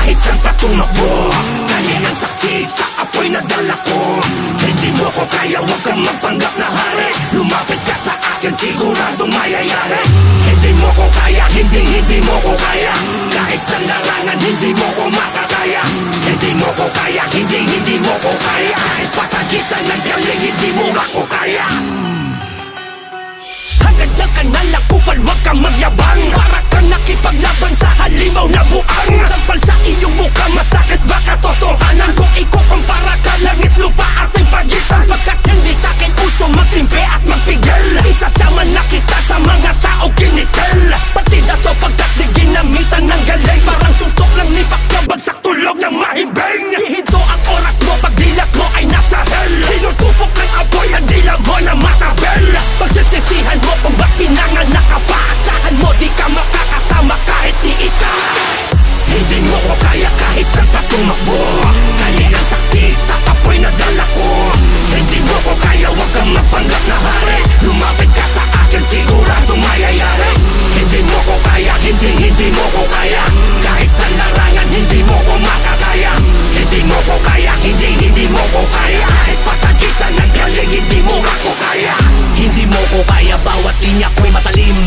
kahit saan pa tumakbo. Kalinang saksi sa apoy na dala ko. Hindi mo ko kaya, huwag kang magpanggap na hari. Lumapit ka sa akin, siguradong mayayari. Hindi mo ko kaya, hindi mo ko kaya. Kahit sa larangan, hindi mo ko makakaya. Hindi mo ko kaya, hindi mo ko kaya. Kahit patagisan ng galing, hindi mo ako kaya. Hanggang dyan ka nalang kupal, huwag kang magyabang. Para kang nakipaglaban sa halimaw na buang. Sampal sa iyong mukha, masakit baka totohanan. Kung ikukumpara ka, langit lupa ating pagitan. Pagkat hindi sa'kin uso magtimpe at magpigil. Isasama na kita sa mga tao kinitil. Pati na to pagkat di ginamitan ng galing. Parang suntok lang ni Pacquiao, bagsak tulog ng mahimbing. Ihinto ang oras mo, pag dilat mo ay nasa hell. Sinusupok ng apoy, hindi lang mo na matabel. Pagsisisihan mo kung ba't pinanganak ka pa. Asahan mo di ka makakatama kahit ni isa. Hindi mo ko kaya kahit saan pa tumakbo. Kalinang saksi sa apoy na dala ko. Hindi mo ko kaya, huwag kang magpanggap na hari. Lumapit ka sa akin, siguradong mayayari. Hindi mo ko kaya, hindi mo ko kaya. Kahit sa larangan, hindi mo ko makakaya. Hindi mo ko kaya, hindi mo ko kaya. Kahit patagisan ng galing, hindi mo ako kaya. Hindi mo ko kaya, bawat linya ko'y matalim.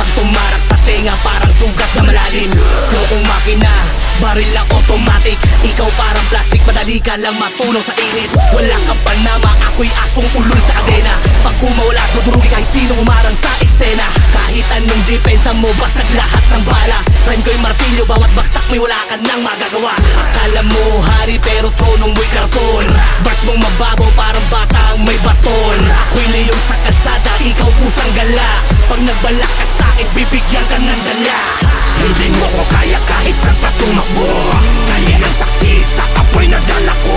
Pag tumarak sa tenga, parang sugat na malalim. Flow kong makina, baril lang automatic. Ikaw parang plastic, madali ka lang matunaw sa init. Wala kang panama, ako'y asong ulol sa kadena. Pag kumawala, tuturugi kahit sino umarang sa eksena. Kahit anong depensa mo, basag lahat ng bala. Rhyme ko'y martilyo, bawat baksak may wala ka nang magagawa. Akala mo hari pero tronong mo'y karton. Bars mong mababaw, parang batang may baton. Ako'y leon sa kalsada, ikaw pusang gala. Pag nagbalak ka sa'kin, bibigyan ka ng dala. Hindi mo ko kaya kahit saan pa tumakbo. Kalinang saksi sa apoy na dala ko.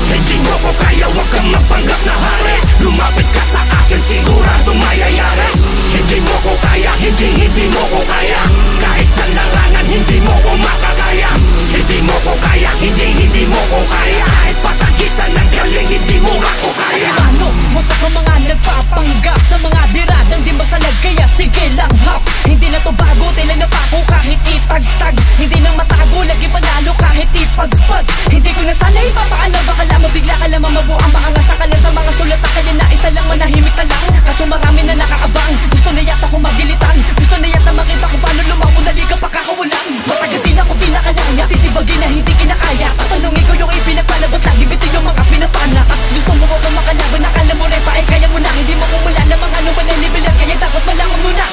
Hindi mo ko kaya, huwag kang magpanggap na hari. Lumapit ka sa akin, siguradong mayayari. Hindi mo ko kaya, hindi mo ko kaya. Kahit sa larangan, hindi mo ko makakaya. Hindi mo ko kaya, hindi mo ko kaya. Kahit patagisan ng galing, hindi mo ako kaya. Ano mo sa mga nagpapanggap sa mga biradang di masalag, kaya sige lang hap. Hindi na to bago, tila na pako kahit itagtag. Hindi na matago, lagi panalo kahit ipagpag. Hindi ko na sana ipapaalam, baka lamang bigla ka lamang mabuang. Baka nga sa kanya sa mga sulat na kanya na isa lang manahimik na lang. Kaso marami na nakaabang, gusto na yata kong mabilitan. Gusto na yata makita kung paano lumaw na liga pagkakawalan. Matagasin ako pinakalaya, titibagin na hindi kinakaya. Tatanungin ko yung ipinagpalabot, lagi bitin yung mga pinapana. At gusto mo ko makalaban, nakala mo rin pa ay kaya mo na. Hindi mo kumula namang ano malalibilan, kaya dapat malangan mo na.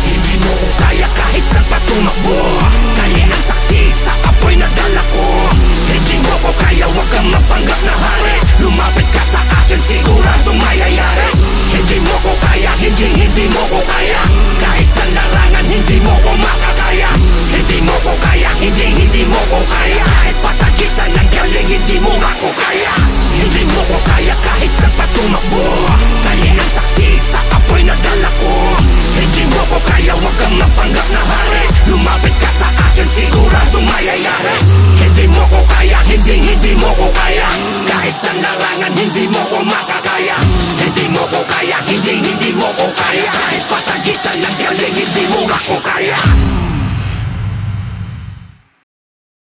Hindi mo ko kaya kahit saan pa tumakbo. Kalinang saksi sa apoy na dala ko. Hindi mo ko kaya, huwag kang magpanggap na hari. Lumapit ka sa akin, siguradong mayayari. Hindi mo ko kaya, hindi mo ko kaya. Kahit sa larangan, hindi mo ko makakaya. Hindi mo ko kaya, hindi mo ko kaya. Kahit patagisan ng galing, hindi mo ako kaya. Hindi mo ko kaya kahit saan pa tumakbo. Kalinang saksi sa apoy na dala ko. Hindi mo ko kaya, huwag kang magpanggap na hari. Lumapit ka sa akin, siguradong mayayari. Hindi mo ko kaya, hindi mo ko kaya. Kahit sa larangan, hindi mo ko makakaya. Hindi mo ko kaya, hindi mo ko kaya. Kahit patagisan ng galing, hindi mo ako kaya.